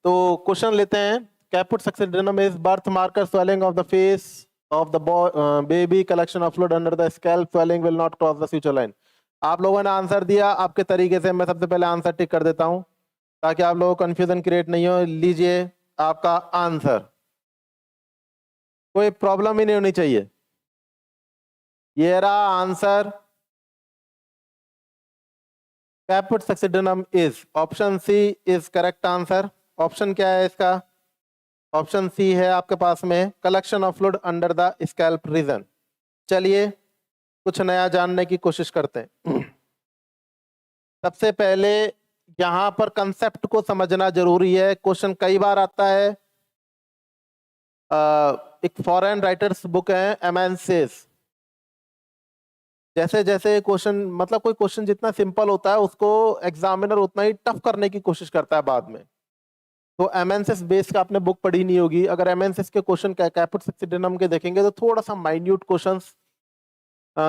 तो क्वेश्चन लेते हैं। Caput succedaneum is birth marker swelling of the face of the baby, collection of fluid under the scalp, swelling will not cross the suture line. आप लोगों ने answer दिया आपके तरीके से, मैं सबसे पहले आंसर टिक कर देता हूं ताकि आप लोगों को कंफ्यूजन क्रिएट नहीं हो। लीजिए आपका आंसर, कोई प्रॉब्लम ही नहीं होनी चाहिए। ये रहा answer, caput succedaneum is, option C is correct answer. Option क्या है इसका? ऑप्शन सी है आपके पास में, collection of fluid under the scalp region. चलिए कुछ नया जानने की कोशिश करते हैं। सबसे पहले यहां पर कंसेप्ट को समझना जरूरी है। क्वेश्चन कई बार आता है, एक फॉरेन राइटर्स बुक है एमेंसिस। जैसे जैसे क्वेश्चन, मतलब कोई क्वेश्चन जितना सिंपल होता है उसको एग्जामिनर उतना ही टफ करने की कोशिश करता है बाद में। तो एमएनसिस बेस का आपने बुक पढ़ी नहीं होगी। अगर एमएनसिस के क्वेश्चन कैपुट सक्सेडेनम के देखेंगे तो थोड़ा सा माइन्यूट क्वेश्चंस,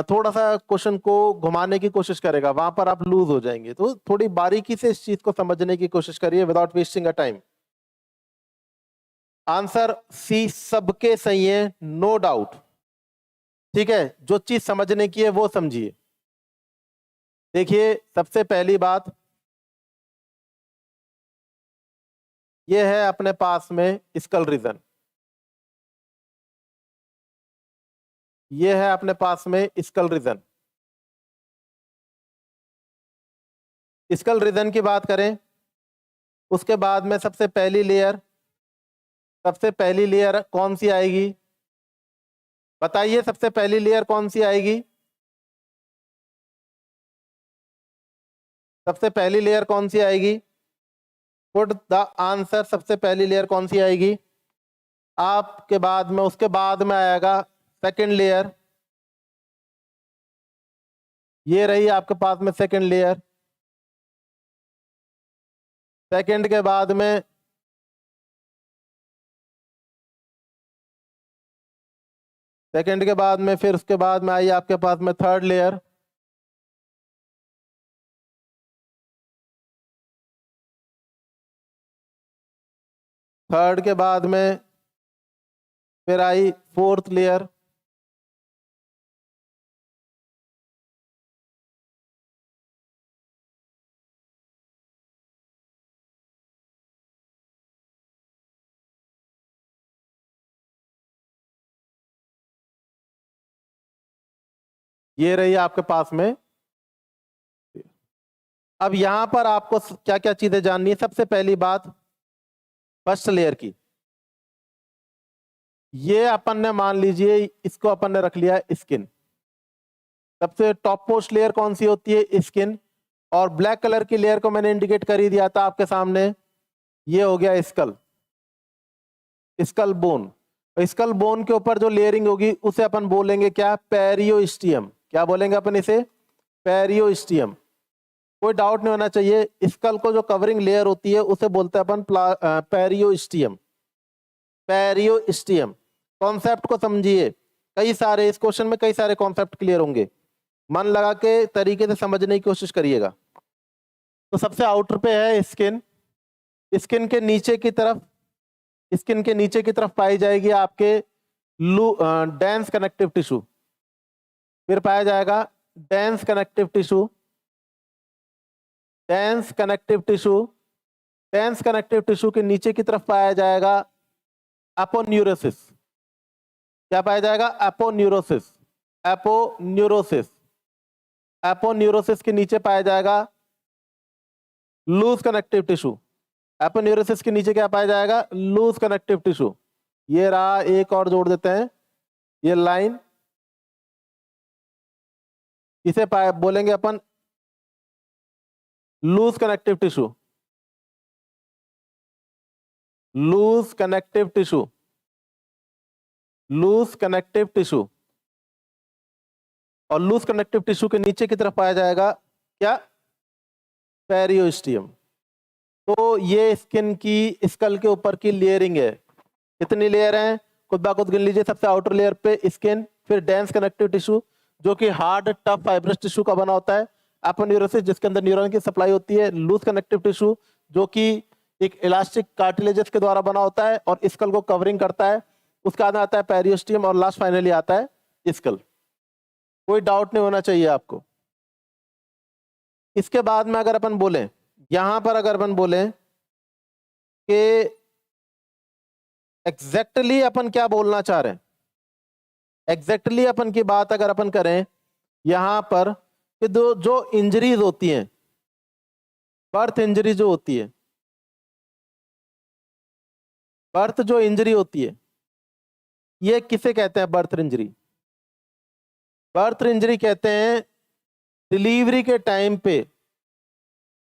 थोड़ा सा क्वेश्चन को घुमाने की कोशिश करेगा, वहां पर आप लूज हो जाएंगे। तो थोड़ी बारीकी से इस चीज को समझने की कोशिश करिए without wasting a time. Answer C सबके सही है, नो डाउट। ठीक है, जो चीज समझने की है वो समझिए। देखिए सबसे पहली बात ये है अपने पास में स्कल रीजन, ये है अपने पास में स्कल रीजन। स्कल रीजन की बात करें, उसके बाद में सबसे पहली लेयर कौन सी आएगी? बताइए सबसे पहली लेयर कौन सी आएगी? सबसे पहली लेयर कौन सी आएगी? Put the answer. सबसे पहली लेयर कौन सी आएगी आपके बाद में? उसके बाद में आएगा सेकंड लेयर। ये रही आपके पास में सेकंड लेयर। सेकंड के बाद में फिर उसके बाद में आई आपके पास में थर्ड लेयर। थर्ड के बाद में फिर आई फोर्थ लेयर। ये रही आपके पास में। अब यहां पर आपको क्या क्या चीजें जाननी है? सबसे पहली बात फर्स्ट लेयर की, ये अपन ने मान लीजिए इसको अपन ने रख लिया स्किन। सबसे टॉप मोस्ट लेयर कौन सी होती है? स्किन। और ब्लैक कलर की लेयर को मैंने इंडिकेट कर ही दिया था आपके सामने, ये हो गया skull, skull bone. Skull bone के ऊपर जो लेयरिंग होगी उसे अपन बोलेंगे क्या? पेरियोस्टियम। क्या बोलेंगे अपन इसे? पेरियोस्टियम। कोई डाउट नहीं होना चाहिए, स्कल को जो कवरिंग लेयर होती है उसे बोलते हैं अपन पेरियोस्टियम। पेरियोस्टियम कॉन्सेप्ट को समझिए। कई सारे इस क्वेश्चन में कई सारे कॉन्सेप्ट क्लियर होंगे, मन लगा के तरीके से समझने की कोशिश करिएगा। तो सबसे आउटर पे है स्किन। स्किन के नीचे की तरफ पाई जाएगी आपके डेंस कनेक्टिव टिश्यू। फिर पाया जाएगा dense connective tissue. Dense connective tissue के नीचे की तरफ पाया जाएगा एपोन्यूरोसिस। क्या पाया जाएगा? एपोन्यूरोसिस के नीचे पाया जाएगा लूज कनेक्टिव टिश्यू। एपोन्यूरोसिस के नीचे क्या पाया जाएगा? Loose connective tissue. ये रहा, एक और जोड़ देते हैं, ये लाइन, इसे बोलेंगे अपन loose connective tissue. Loose connective tissue. और लूज कनेक्टिव टिश्यू के नीचे की तरफ पाया जाएगा क्या? पेरियोस्टियम। तो ये स्किन की, स्कल के ऊपर की लेयरिंग है। कितनी लेयर है? खुद ब खुद गिन लीजिए। सबसे आउटर लेयर पे स्किन, फिर डेंस कनेक्टिव टिश्यू जो कि हार्ड टफ फाइब्रस टिश्यू का बना होता है। एपोन्यूरोसिस जिसके अंदर न्यूरॉन की सप्लाई होती है। लूज कनेक्टिव टिश्यू जो कि एक इलास्टिक कार्टिलेजेस के द्वारा बना होता है और स्कल को कवरिंग करता है। उसके बाद आता है पेरियोस्टियम और लास्ट फाइनली आता है स्कल। कोई डाउट नहीं होना चाहिए आपको। इसके बाद में अगर अपन बोलें, यहां पर अगर अपन बोलें कि एग्जैक्टली अपन क्या बोलना चाह रहे हैं, एग्जैक्टली अपन की बात अगर अपन करें यहां पर कि जो इंजरीज होती हैं, बर्थ इंजरी जो होती है, बर्थ जो इंजरी होती है, ये किसे कहते हैं बर्थ इंजरी? बर्थ इंजरी कहते हैं डिलीवरी के टाइम पे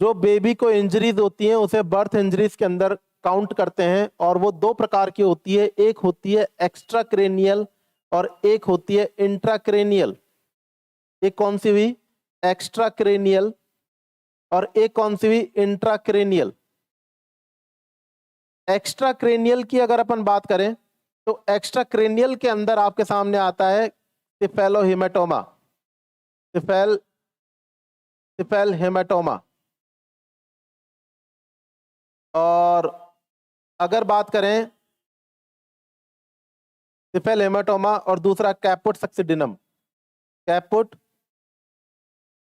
जो बेबी को इंजरीज होती हैं उसे बर्थ इंजरीज के अंदर काउंट करते हैं। और वो दो प्रकार की होती है, एक होती है एक्स्ट्राक्रेनियल और एक होती है इंट्राक्रेनियल। एक कौन सी हुई? एक्स्ट्राक्रेनियल। और एक कौन सी हुई? इंट्राक्रेनियल। एक्स्ट्राक्रेनियल की अगर अपन बात करें तो एक्स्ट्राक्रेनियल के अंदर आपके सामने आता है सिफेलोहेमाटोमा, सिफेलोहेमाटोमा। और अगर बात करें सिफेलोहेमाटोमा और दूसरा कैपुट सक्सिडिनम, कैपुट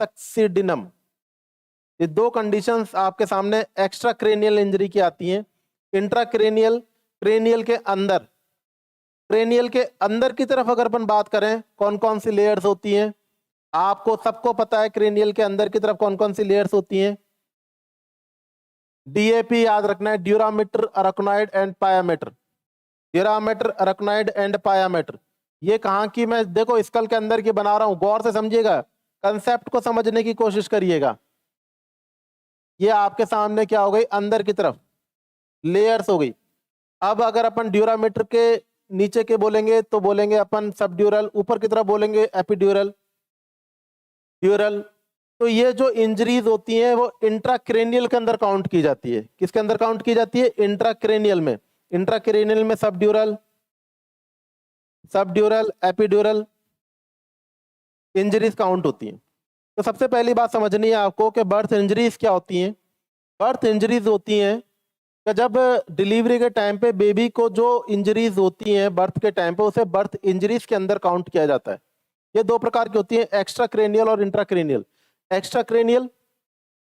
सक्सिडिनम। ये दो कंडीशंस आपके सामने एक्स्ट्राक्रेनियल इंजरी की आती हैं। इंट्राक्रेनियल, क्रेनियल के अंदर, क्रेनियल के अंदर की तरफ अगर अपन बात करें कौन कौन सी लेयर्स होती हैं, आपको सबको पता है क्रेनियल के अंदर की तरफ कौन कौन सी लेयर्स होती हैं। डीएपी याद रखना है, dura mater, arachnoid and pia mater. Dura mater, arachnoid and pia mater. ये कहाँ की मैं देखो स्कल के अंदर की बना रहा हूं, गौर से समझिएगा, कंसेप्ट को समझने की कोशिश करिएगा। ये आपके सामने क्या हो गई? अंदर की तरफ लेयर्स हो गई। अब अगर अपन ड्यूरामीटर के नीचे के बोलेंगे तो बोलेंगे अपन सबड्यूरल, ऊपर की तरफ बोलेंगे एपिड्यूरल, ड्यूरल। तो ये जो इंजरीज होती हैं वो इंट्राक्रेनियल के अंदर काउंट की जाती है। किसके अंदर काउंट की जाती है? इंट्राक्रेनियल में। इंट्राक्रेनियल में subdural, subdural, epidural injuries count होती हैं। तो सबसे पहली बात समझनी है आपको कि बर्थ इंजरीज क्या होती हैं। बर्थ इंजरीज होती हैं कि जब डिलीवरी के टाइम पे बेबी को जो इंजरीज होती हैं बर्थ के टाइम पे, उसे बर्थ इंजरीज के अंदर काउंट किया जाता है। ये दो प्रकार की होती हैं, एक्स्ट्राक्रेनियल और इंट्राक्रेनियल। एक्स्ट्राक्रेनियल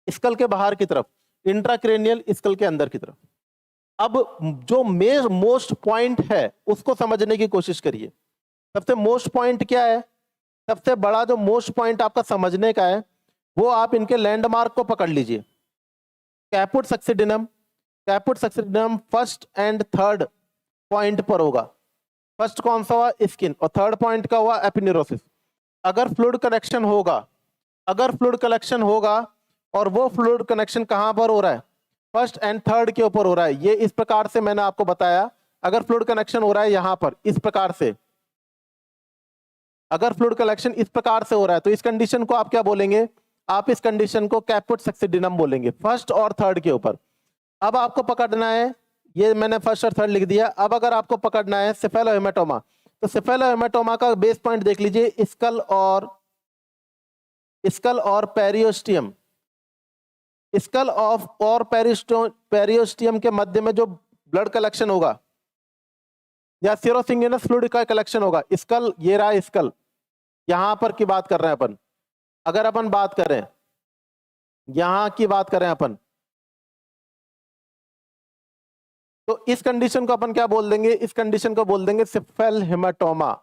स्कल के बाहर की तरफ, इंट्राक्रेनियल स्कल के अंदर की तरफ। अब जो मोस्ट पॉइंट है उसको समझने की कोशिश करिए। सबसे मोस्ट पॉइंट क्या है? सबसे बड़ा जो मोस्ट पॉइंट आपका समझने का है वो आप इनके लैंडमार्क को पकड़ लीजिए। Caput succedaneum, caput succedaneum first and third point पर होगा। फर्स्ट कौन सा हुआ? स्किन। और थर्ड पॉइंट का हुआ एपिन्यूरोसिस। अगर फ्लूइड कनेक्शन होगा, अगर फ्लूइड कनेक्शन होगा और वो फ्लूइड कनेक्शन कहां पर हो रहा है? फर्स्ट एंड थर्ड के ऊपर हो रहा है। ये इस प्रकार से मैंने आपको बताया, अगर फ्लूइड कनेक्शन हो रहा है यहां पर इस प्रकार से, अगर फ्लूइड कलेक्शन इस प्रकार से हो रहा है तो इस कंडीशन को आप क्या बोलेंगे? आप इस कंडीशन को कैपुट सक्सिडिनम बोलेंगे, फर्स्ट और थर्ड के ऊपर। अब आपको पकड़ना है, ये मैंने फर्स्ट और थर्ड लिख दिया। अब अगर आपको पकड़ना है सिफेलोहेमाटोमा, तो सिफेलोहेमाटोमा का बेस पॉइंट देख लीजिए, स्कल और पेरियोस्टियम। स्कल ऑफ और पेरियोस्टियम के मध्य में जो ब्लड कलेक्शन होगा या सीरोसिंगेनस फ्लूइड का कलेक्शन होगा, स्कल, ये रहा स्कल, यहां पर की बात कर रहे हैं अपन। अगर अपन बात करें यहां की बात करें अपन, तो इस कंडीशन को अपन क्या बोल देंगे? इस कंडीशन को बोल देंगे सिफेलोहेमाटोमा।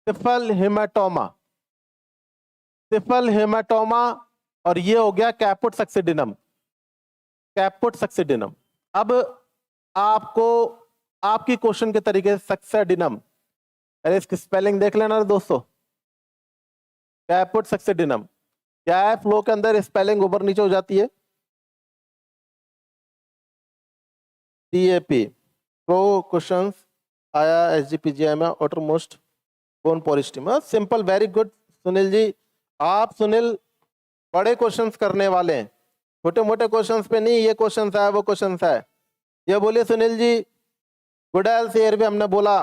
सिफेलोहेमाटोमा, सिफेलोहेमाटोमा। और ये हो गया कैपुट सक्सिडिनम, कैपुट सक्सिडिनम। अब आपको आपकी क्वेश्चन के तरीके से सक्सिडिनम, अरे इसकी स्पेलिंग देख लेना दोस्तों। कैपुट सक्सिडिनम क्या है? फ्लो के अंदर स्पेलिंग ऊपर नीचे हो जाती है। डीएपी प्रो क्वेश्चंस आया एसजीपीजीआई में, outermost bone periosteum. Simple, very good Sunil ji. आप सुनील बड़े क्वेश्चंस करने वाले हैं, छोटे मोटे क्वेश्चंस पे नहीं। ये क्वेश्चंस है, वो क्वेश्चंस है। ये बोलिए सुनील जी, गुडाल से भी हमने बोला,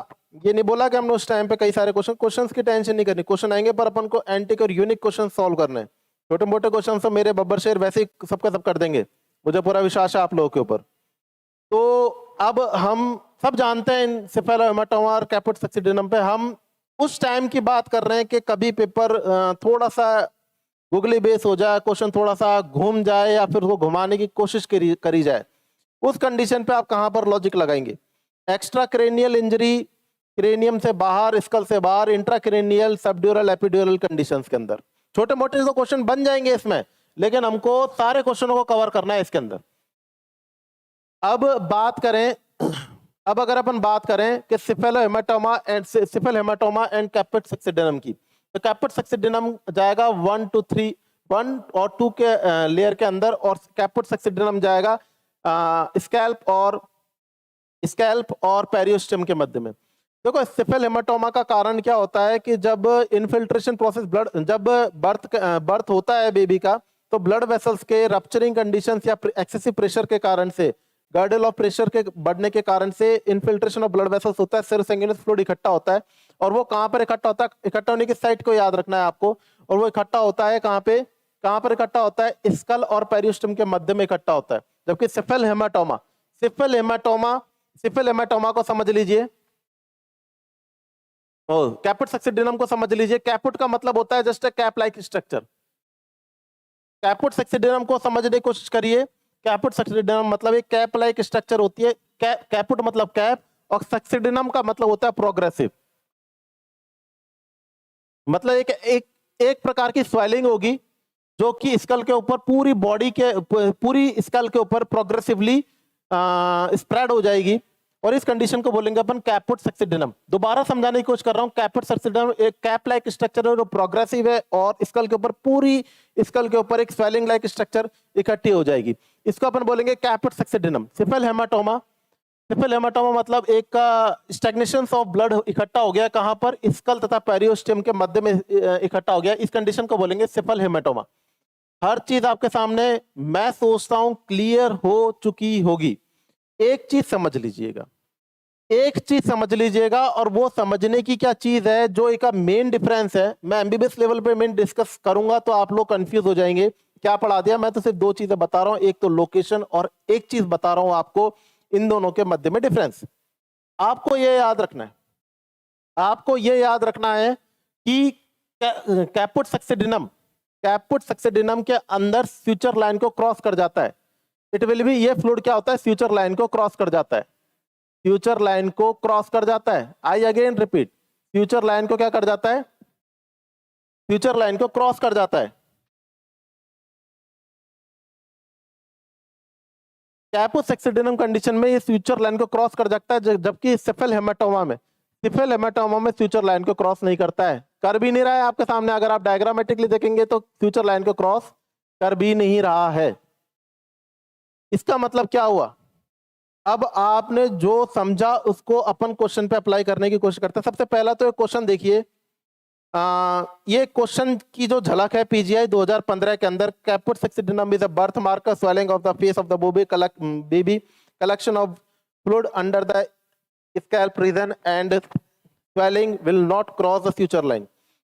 ये नहीं बोला कि हमने उस टाइम पे कई सारे क्वेश्चंस की टेंशन नहीं करनी। क्वेश्चन आएंगे पर अपन को एंटिक और यूनिक क्वेश्चन सॉल्व करने हैं। छोटे मोटे क्वेश्चन तो मेरे बब्बर शेर वैसे ही सबका सब कर देंगे, मुझे पूरा विश्वास है आप लोगों के ऊपर। तो अब हम सब जानते हैं इन सेफेलोहेमाटोमा और कैपुट सक्सिडेनम पे हम उस टाइम की बात कर रहे हैं कि कभी पेपर थोड़ा सा गूगली बेस हो जाए, क्वेश्चन थोड़ा सा घूम जाए या फिर उसको घुमाने की कोशिश करी जाए, उस कंडीशन पे आप कहां पर लॉजिक लगाएंगे? एक्स्ट्रा क्रेनियल इंजरी, क्रेनियम से बाहर, स्कल से बाहर, इंट्राक्रेनियल, सबड्यूरल, एपिड्यूरल कंडीशंस के अंदर छोटे मोटे तो क्वेश्चन बन जाएंगे इसमें, लेकिन हमको सारे क्वेश्चनों को कवर करना है इसके अंदर। अब बात करें, अब अगर अपन बात करें कि सेफेलोहेमाटोमा एंड कैपुट सक्सिडेनम की, तो कैपुट सक्सिडेनम जाएगा 1 to 3, 1 और 2 के लेयर के अंदर, और कैपुट सक्सिडेनम जाएगा स्कैल्प और पेरियोस्टम के मध्य में। देखो सेफेलोहेमाटोमा का कारण क्या होता है कि जब इनफिल्ट्रेशन प्रोसेस जब बर्थ होता है बेबी का, तो ब्लड वेसल्स के रप्चरिंग कंडीशंस या एक्सेसिव प्रेशर के कारण से, गर्डल ऑफ प्रेशर के बढ़ने के कारण से इनफिल्ट्रेशन ऑफ ब्लड वेसल्स होता है, सेरोसैंगुइनस फ्लूइड इकट्ठा होता है। और वो कहां पर इकट्ठा होता है? इकट्ठा होने की साइट को याद रखना है आपको। और वो इकट्ठा होता है कहां पर इकट्ठा होता है? स्कल और पेरियोस्टम के मध्य में इकट्ठा होता है। जबकि सेफेलोहेमाटोमा को समझ लीजिए, कैपुट सक्सिडेनम को समझ लीजिए। कैपुट का मतलब होता है just cap like structure. Caput succedaneum को समझने की कोशिश करिए। कैपुट सक्सिडेनम मतलब एक कैप लाइक स्ट्रक्चर होती है। कैपुट मतलब कैप, और सक्सिडेनम का मतलब होता है प्रोग्रेसिव। मतलब एक प्रकार की स्वेलिंग होगी जो कि स्कल के ऊपर, पूरी स्कल के ऊपर प्रोग्रेसिवली स्प्रेड हो जाएगी, और इस कंडीशन को बोलेंगे अपन कैपुट सक्सिडेनम। दोबारा समझाने की कोशिश कर रहा हूं, कैपुट सक्सिडेनम एक कैप लाइक स्ट्रक्चर है जो प्रोग्रेसिव है, और स्कल के ऊपर, पूरी स्कल के ऊपर एक स्वेलिंग लाइक स्ट्रक्चर इकट्ठी हो जाएगी। इसको अपन बोलेंगे कैपुट सक्सिडेनम। सेफेलोहेमाटोमा मतलब एक का स्टैग्नेशन ऑफ ब्लड इकट्ठा हो गया, कहां पर? स्कल तथा पेरियोस्टम के मध्य में इकट्ठा हो गया। इस कंडीशन को बोलेंगे सेफेलोहेमाटोमा। हर चीज आपके सामने मैं सोचता हूं क्लियर हो चुकी होगी। एक चीज समझ लीजिएगा, और वो समझने की क्या चीज है, जो एक मेन डिफरेंस है। मैं एमबीबीएस लेवल पे मेन डिस्कस करूंगा तो आप लोग कंफ्यूज हो जाएंगे, क्या पढ़ा दिया। मैं तो सिर्फ दो चीजें बता रहा हूं, एक तो लोकेशन, और एक चीज बता रहा हूं आपको, इन दोनों के मध्य में डिफरेंस। आपको ये याद रखना है कि कैपुट सक्सिडेनम के अंदर फ्यूचर लाइन को क्रॉस कर जाता है। इट विल बी, ये फ्लूइड क्या होता है? फ्यूचर लाइन को क्रॉस कर जाता है। I again repeat, future line को क्या कर जाता है? फ्यूचर लाइन को क्रॉस कर जाता है। कैपुट सक्सिडेनम कंडीशन में ये फ्यूचर लाइन को क्रॉस कर जाता है, जबकि सेफेलोहेमाटोमा में फ्यूचर लाइन को क्रॉस नहीं करता है, कर भी नहीं रहा है। आपके सामने अगर आप डायग्रामेटिकली देखेंगे तो फ्यूचर लाइन को क्रॉस कर भी नहीं रहा है। इसका मतलब क्या हुआ? अब आपने जो समझा उसको अपन क्वेश्चन पे अप्लाई करने की कोशिश करते हैं। सबसे पहला तो एक क्वेश्चन देखिए, ये क्वेश्चन की जो झलक है पीजीआई 2015 के अंदर, caput succedaneum is a birth marker, swelling of the face of the baby, collection of fluid under the scalp region and swelling will not cross the suture line.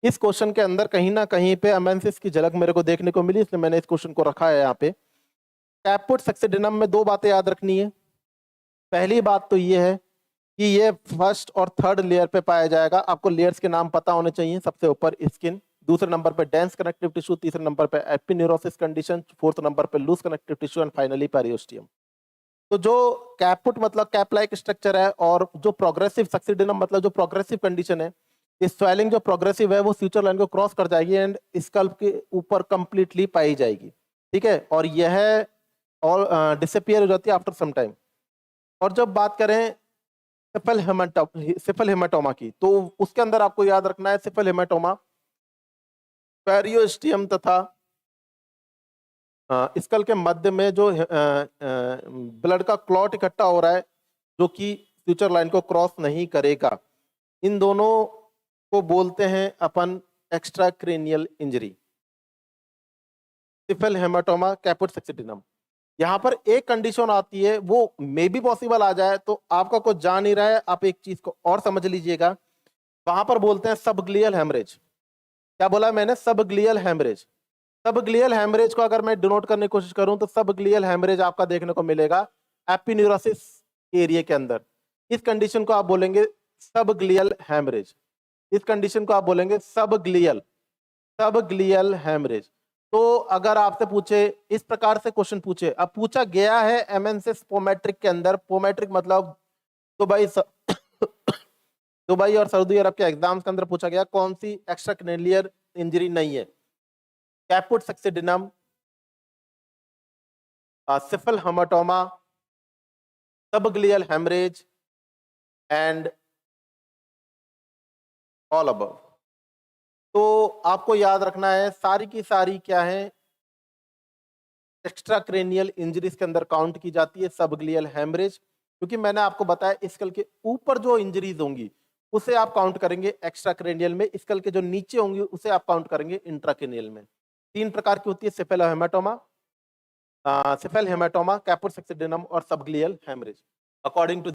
इस question के अंदर कहीं ना कहीं पे अमेंसिस की झलक मेरे को देखने को मिली, इसलिए मैंने इस क्वेश्चन को रखा है यहाँ पे। कैपुट सक्सिडेनम में दो बातें याद रखनी है। पहली बात तो ये है कि ये फर्स्ट और थर्ड लेयर पे पाया जाएगा। आपको लेयर्स के नाम पता होने चाहिए। सबसे ऊपर स्किन, दूसरे नंबर पे डेंस कनेक्टिव टिश्यू, तीसरे नंबर पे एपिन्यूरोसिस कंडीशन, फोर्थ नंबर पे loose connective tissue, and finally periosteum. तो जो कैपुट मतलब कैप लाइक स्ट्रक्चर है, और जो प्रोग्रेसिव सक्सिडेनम मतलब जो प्रोग्रेसिव कंडीशन है, इस स्वेलिंग जो प्रोग्रेसिव है वो फ्यूचर लाइन को क्रॉस कर जाएगी एंड स्कल्प के ऊपर कंप्लीटली पाई जाएगी। ठीक है, और यह और डिसअपियर हो जाती है आफ्टर सम टाइम। और जब बात करें सेफेलोहेमाटोमा की, तो उसके अंदर आपको याद रखना है सेफेलोहेमाटोमा पेरियोस्टियम तथा स्कल के मध्य में जो ब्लड का क्लॉट इकट्ठा हो रहा है, जो कि फ्यूचर लाइन को क्रॉस नहीं करेगा, इन दोनों को बोलते हैं अपन एक्स्ट्राक्रेनियल इंजरी। सेफेलोहेमाटोमा, कैपुट सक्सिडेनम। यहाँ पर एक कंडीशन आती है, वो मे भी पॉसिबल आ जाए, तो आपका कुछ जान नहीं रहा है, आप एक चीज को और समझ लीजिएगा। वहां पर बोलते हैं सबग्लियल हेमरेज। क्या बोला मैंने? सबग्लियल हेमरेज। सबग्लियल हेमरेज को अगर मैं डिनोट करने की कोशिश करूं तो सबग्लियल हेमरेज आपका देखने को मिलेगा एपिन्यूरोसिस एरिया के अंदर। इस कंडीशन को आप बोलेंगे सबग्लियल हेमरेज। इस कंडीशन को आप बोलेंगे सबग्लियल हेमरेज। तो अगर आपसे पूछे, इस प्रकार से क्वेश्चन पूछे, अब पूछा गया है एमएनसिस पोमेट्रिक के अंदर, पोमेट्रिक मतलब दुबई और सऊदी अरब के एग्जाम्स के अंदर पूछा गया कौन सी एक्स्ट्राक्रैनियल इंजरी नहीं है, caput succedaneum, cephalhematoma, subgaleal hemorrhage and all above. तो आपको याद रखना है सारी की सारी क्या है, एक्स्ट्राक्रैनियल इंजरीज के अंदर काउंट की जाती है सबग्लियल हेमरेज, क्योंकि मैंने आपको बताया स्कल के ऊपर जो इंजरीज होंगी उसे आप काउंट करेंगे एक्स्ट्राक्रैनियल में, स्कल के जो नीचे होंगी उसे आप काउंट करेंगे इंट्राक्रैनियल में। 3 प्रकार की होती है, सिफल हेमाटोमा, कैपुट सक्सिडिनम और सबग्लियल हेमरेज अकॉर्डिंग टू